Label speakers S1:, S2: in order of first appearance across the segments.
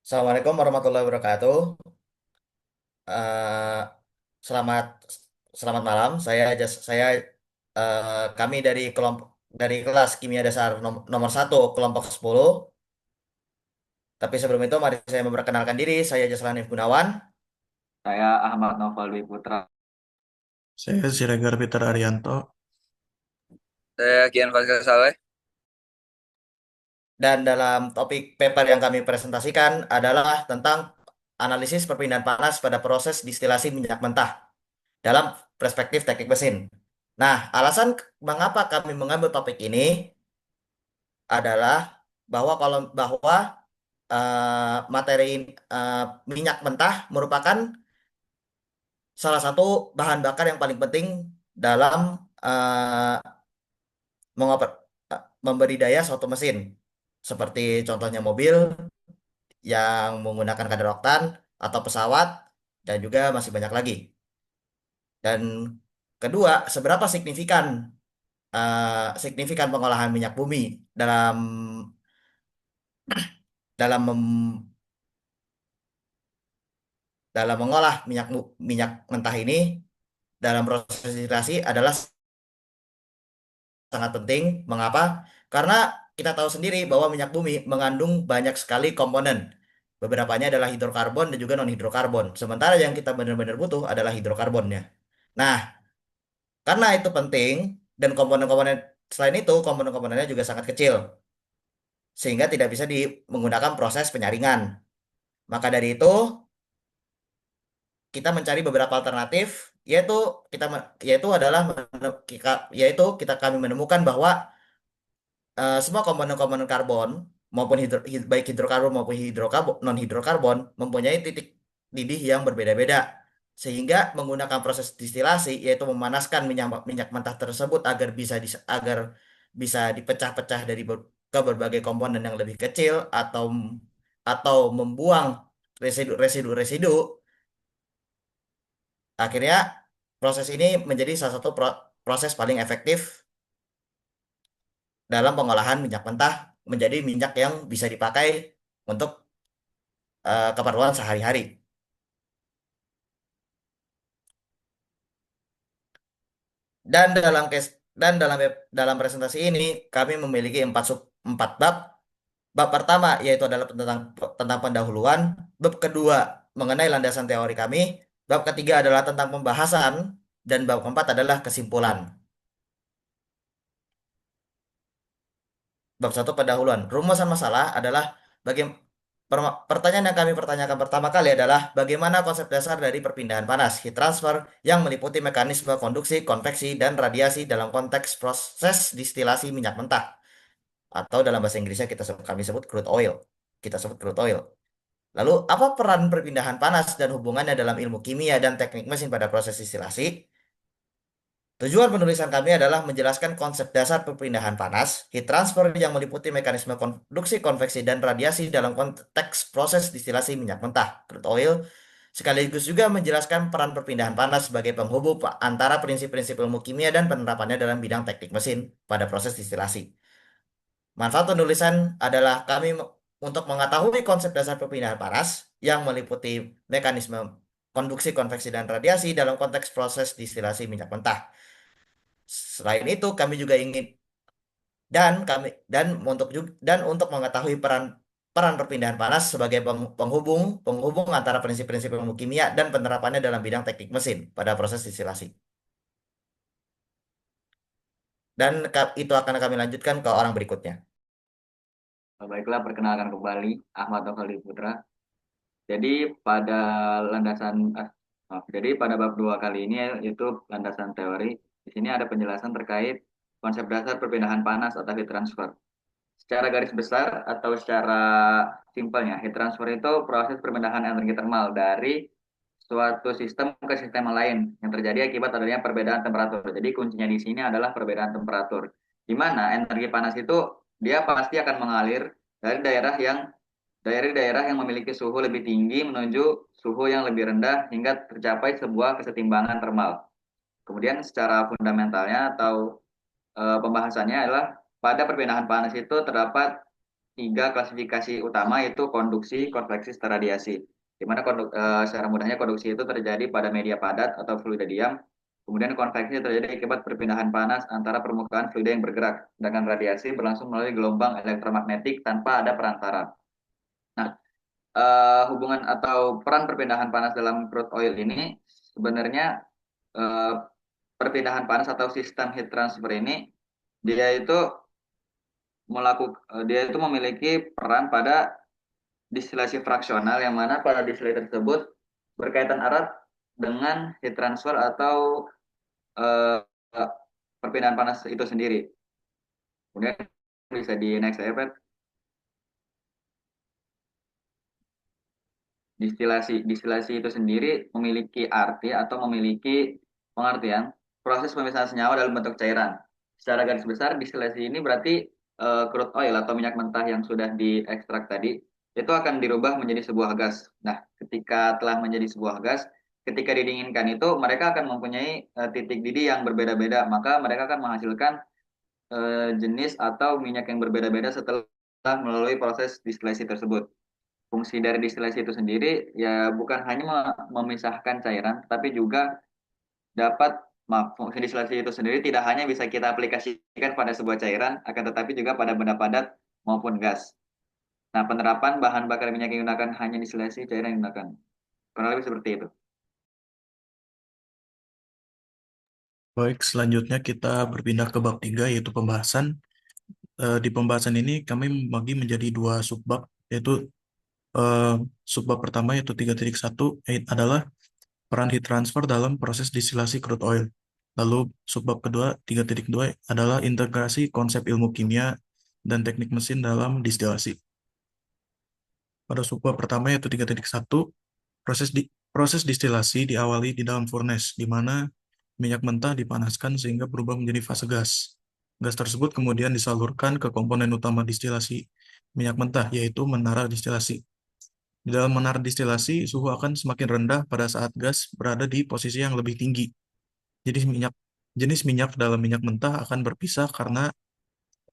S1: Assalamualaikum warahmatullahi wabarakatuh. Eh, selamat selamat malam. Kami dari kelas Kimia Dasar nomor 1 kelompok 10. Tapi sebelum itu mari saya memperkenalkan diri. Saya Jaslan Gunawan.
S2: Saya Ahmad Noval Dwi Putra.
S3: Saya Siregar Peter Arianto.
S4: Saya Kian Fazil Saleh.
S1: Dan dalam topik paper yang kami presentasikan adalah tentang analisis perpindahan panas pada proses distilasi minyak mentah dalam perspektif teknik mesin. Nah, alasan mengapa kami mengambil topik ini adalah bahwa materi eh, minyak mentah merupakan salah satu bahan bakar yang paling penting dalam eh, mengoper- memberi daya suatu mesin. Seperti contohnya mobil yang menggunakan kadar oktan atau pesawat dan juga masih banyak lagi. Dan kedua, seberapa signifikan pengolahan minyak bumi dalam dalam mem- dalam mengolah minyak mentah ini dalam proses distilasi adalah sangat penting. Mengapa? Karena kita tahu sendiri bahwa minyak bumi mengandung banyak sekali komponen. Beberapanya adalah hidrokarbon dan juga non-hidrokarbon. Sementara yang kita benar-benar butuh adalah hidrokarbonnya. Nah, karena itu penting dan selain itu komponen-komponennya juga sangat kecil sehingga tidak bisa menggunakan proses penyaringan. Maka dari itu kita mencari beberapa alternatif yaitu kita me- yaitu adalah mene- kita- yaitu kita kami menemukan bahwa semua komponen-komponen karbon maupun baik hidrokarbon maupun hidrokarbon non hidrokarbon mempunyai titik didih yang berbeda-beda sehingga menggunakan proses distilasi yaitu memanaskan minyak minyak mentah tersebut agar bisa dipecah-pecah ke berbagai komponen yang lebih kecil atau membuang residu-residu. Akhirnya proses ini menjadi salah satu proses paling efektif dalam pengolahan minyak mentah menjadi minyak yang bisa dipakai untuk keperluan sehari-hari. Dan dalam case dan dalam presentasi ini kami memiliki empat bab. Bab pertama yaitu adalah tentang tentang pendahuluan, bab kedua mengenai landasan teori kami, bab ketiga adalah tentang pembahasan dan bab keempat adalah kesimpulan. Bab satu pendahuluan. Rumusan masalah adalah bagaimana pertanyaan yang kami pertanyakan pertama kali adalah bagaimana konsep dasar dari perpindahan panas, heat transfer, yang meliputi mekanisme konduksi, konveksi, dan radiasi dalam konteks proses distilasi minyak mentah. Atau dalam bahasa Inggrisnya kami sebut crude oil. Kita sebut crude oil. Lalu, apa peran perpindahan panas dan hubungannya dalam ilmu kimia dan teknik mesin pada proses distilasi? Tujuan penulisan kami adalah menjelaskan konsep dasar perpindahan panas, heat transfer yang meliputi mekanisme konduksi, konveksi, dan radiasi dalam konteks proses distilasi minyak mentah, crude oil, sekaligus juga menjelaskan peran perpindahan panas sebagai penghubung antara prinsip-prinsip ilmu kimia dan penerapannya dalam bidang teknik mesin pada proses distilasi. Manfaat penulisan adalah untuk mengetahui konsep dasar perpindahan panas yang meliputi mekanisme konduksi, konveksi, dan radiasi dalam konteks proses distilasi minyak mentah. Selain itu, kami juga ingin dan kami dan untuk mengetahui peran peran perpindahan panas sebagai penghubung penghubung antara prinsip-prinsip ilmu kimia dan penerapannya dalam bidang teknik mesin pada proses distilasi. Dan itu akan kami lanjutkan ke orang berikutnya.
S2: Baiklah, perkenalkan kembali Ahmad Noval Dwi Putra. Jadi pada landasan jadi pada bab 2 kali ini yaitu landasan teori. Di sini ada penjelasan terkait konsep dasar perpindahan panas atau heat transfer. Secara garis besar atau secara simpelnya, heat transfer itu proses perpindahan energi termal dari suatu sistem ke sistem lain yang terjadi akibat adanya perbedaan temperatur. Jadi kuncinya di sini adalah perbedaan temperatur. Di mana energi panas itu dia pasti akan mengalir dari daerah yang memiliki suhu lebih tinggi menuju suhu yang lebih rendah hingga tercapai sebuah kesetimbangan termal. Kemudian secara fundamentalnya atau pembahasannya adalah pada perpindahan panas itu terdapat tiga klasifikasi utama, yaitu konduksi, konveksi, serta radiasi. Di mana secara mudahnya konduksi itu terjadi pada media padat atau fluida diam. Kemudian konveksi terjadi akibat perpindahan panas antara permukaan fluida yang bergerak. Sedangkan radiasi berlangsung melalui gelombang elektromagnetik tanpa ada perantara. Nah, hubungan atau peran perpindahan panas dalam crude oil ini sebenarnya, eh, perpindahan panas atau sistem heat transfer ini dia itu dia itu memiliki peran pada distilasi fraksional, yang mana pada distilasi tersebut berkaitan erat dengan heat transfer atau eh, perpindahan panas itu sendiri. Kemudian bisa di next ya, Pat. Distilasi itu sendiri memiliki arti atau memiliki pengertian proses pemisahan senyawa dalam bentuk cairan. Secara garis besar, distilasi ini berarti crude oil atau minyak mentah yang sudah diekstrak tadi itu akan dirubah menjadi sebuah gas. Nah, ketika telah menjadi sebuah gas, ketika didinginkan itu mereka akan mempunyai titik didih yang berbeda-beda, maka mereka akan menghasilkan jenis atau minyak yang berbeda-beda setelah melalui proses distilasi tersebut. Fungsi dari distilasi itu sendiri ya bukan hanya memisahkan cairan, tapi juga fungsi distilasi itu sendiri tidak hanya bisa kita aplikasikan pada sebuah cairan, akan tetapi juga pada benda padat maupun gas. Nah, penerapan bahan bakar minyak yang digunakan hanya distilasi cairan yang digunakan. Kurang lebih seperti itu.
S3: Baik, selanjutnya kita berpindah ke bab 3, yaitu pembahasan. Di pembahasan ini kami membagi menjadi dua subbab, yaitu subbab pertama yaitu 3.1 adalah peran heat transfer dalam proses distilasi crude oil. Lalu subbab kedua 3.2 adalah integrasi konsep ilmu kimia dan teknik mesin dalam distilasi. Pada subbab pertama yaitu 3.1, proses distilasi diawali di dalam furnace, di mana minyak mentah dipanaskan sehingga berubah menjadi fase gas. Gas tersebut kemudian disalurkan ke komponen utama distilasi minyak mentah, yaitu menara distilasi. Di dalam menara distilasi, suhu akan semakin rendah pada saat gas berada di posisi yang lebih tinggi. Jenis minyak dalam minyak mentah akan berpisah karena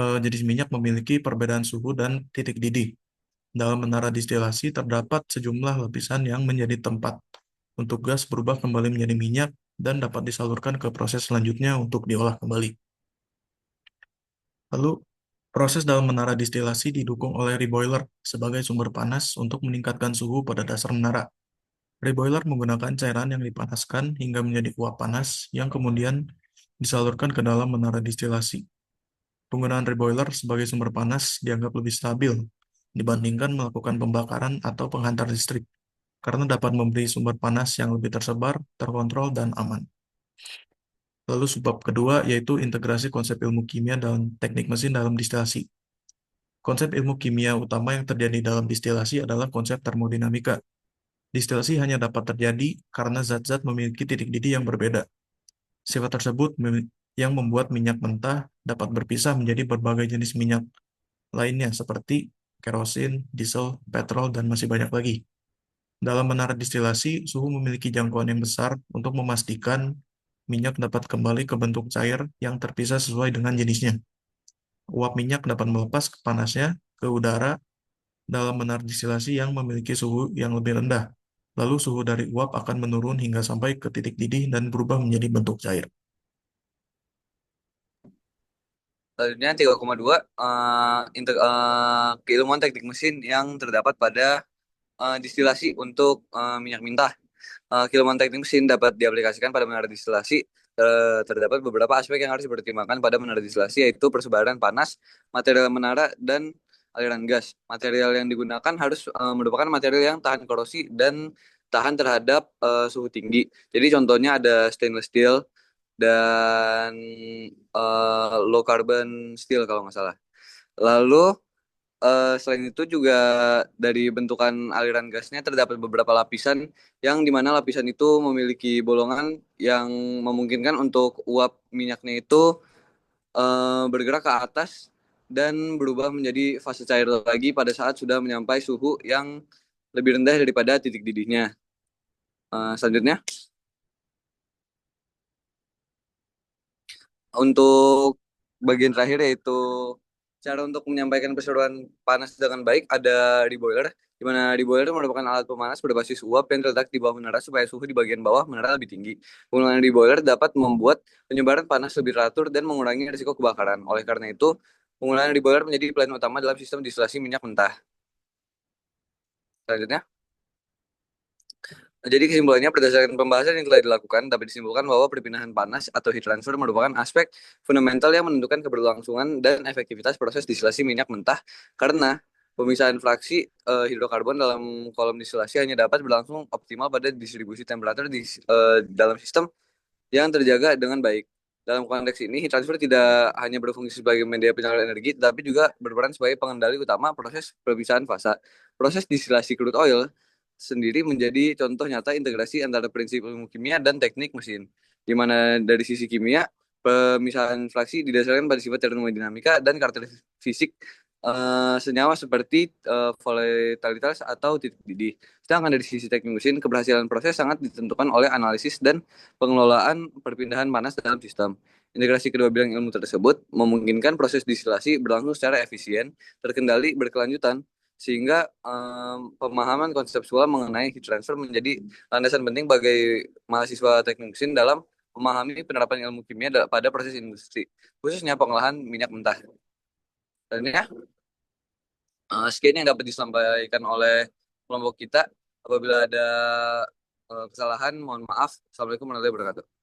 S3: jenis minyak memiliki perbedaan suhu dan titik didih. Dalam menara distilasi terdapat sejumlah lapisan yang menjadi tempat untuk gas berubah kembali menjadi minyak dan dapat disalurkan ke proses selanjutnya untuk diolah kembali. Lalu, proses dalam menara distilasi didukung oleh reboiler sebagai sumber panas untuk meningkatkan suhu pada dasar menara. Reboiler menggunakan cairan yang dipanaskan hingga menjadi uap panas yang kemudian disalurkan ke dalam menara distilasi. Penggunaan reboiler sebagai sumber panas dianggap lebih stabil dibandingkan melakukan pembakaran atau penghantar listrik, karena dapat memberi sumber panas yang lebih tersebar, terkontrol, dan aman. Lalu subbab kedua yaitu integrasi konsep ilmu kimia dan teknik mesin dalam distilasi. Konsep ilmu kimia utama yang terjadi dalam distilasi adalah konsep termodinamika. Distilasi hanya dapat terjadi karena zat-zat memiliki titik didih yang berbeda. Sifat tersebut yang membuat minyak mentah dapat berpisah menjadi berbagai jenis minyak lainnya seperti kerosin, diesel, petrol, dan masih banyak lagi. Dalam menara distilasi, suhu memiliki jangkauan yang besar untuk memastikan minyak dapat kembali ke bentuk cair yang terpisah sesuai dengan jenisnya. Uap minyak dapat melepas panasnya ke udara dalam menara distilasi yang memiliki suhu yang lebih rendah. Lalu suhu dari uap akan menurun hingga sampai ke titik didih dan berubah menjadi bentuk cair.
S4: Selanjutnya 3,2 keilmuan teknik mesin yang terdapat pada distilasi untuk minyak mentah. Keilmuan teknik mesin dapat diaplikasikan pada menara distilasi. Terdapat beberapa aspek yang harus dipertimbangkan pada menara distilasi, yaitu persebaran panas, material menara, dan aliran gas. Material yang digunakan harus merupakan material yang tahan korosi dan tahan terhadap suhu tinggi. Jadi contohnya ada stainless steel dan low carbon steel kalau nggak salah. Lalu selain itu juga dari bentukan aliran gasnya terdapat beberapa lapisan yang dimana lapisan itu memiliki bolongan yang memungkinkan untuk uap minyaknya itu bergerak ke atas dan berubah menjadi fase cair lagi pada saat sudah menyampai suhu yang lebih rendah daripada titik didihnya. Selanjutnya, untuk bagian terakhir yaitu Cara untuk menyampaikan perseroan panas dengan baik ada reboiler, di mana reboiler merupakan alat pemanas berbasis uap yang terletak di bawah menara supaya suhu di bagian bawah menara lebih tinggi. Penggunaan reboiler dapat membuat penyebaran panas lebih teratur dan mengurangi risiko kebakaran. Oleh karena itu, penggunaan reboiler menjadi pilihan utama dalam sistem distilasi minyak mentah. Selanjutnya, jadi kesimpulannya berdasarkan pembahasan yang telah dilakukan dapat disimpulkan bahwa perpindahan panas atau heat transfer merupakan aspek fundamental yang menentukan keberlangsungan dan efektivitas proses distilasi minyak mentah karena pemisahan fraksi hidrokarbon dalam kolom distilasi hanya dapat berlangsung optimal pada distribusi temperatur di dalam sistem yang terjaga dengan baik. Dalam konteks ini, heat transfer tidak hanya berfungsi sebagai media penyaluran energi, tetapi juga berperan sebagai pengendali utama proses perpisahan fasa. Proses distilasi crude oil sendiri menjadi contoh nyata integrasi antara prinsip ilmu kimia dan teknik mesin, di mana dari sisi kimia, pemisahan fraksi didasarkan pada sifat termodinamika dan karakteristik fisik senyawa seperti volatilitas atau titik didih. Sedangkan dari sisi teknik mesin, keberhasilan proses sangat ditentukan oleh analisis dan pengelolaan perpindahan panas dalam sistem. Integrasi kedua bidang ilmu tersebut memungkinkan proses distilasi berlangsung secara efisien, terkendali, berkelanjutan, sehingga pemahaman konseptual mengenai heat transfer menjadi landasan penting bagi mahasiswa teknik mesin dalam memahami penerapan ilmu kimia pada proses industri, khususnya pengolahan minyak mentah. Dan ya, sekian yang dapat disampaikan oleh kelompok kita. Apabila ada kesalahan, mohon maaf. Assalamualaikum warahmatullahi wabarakatuh.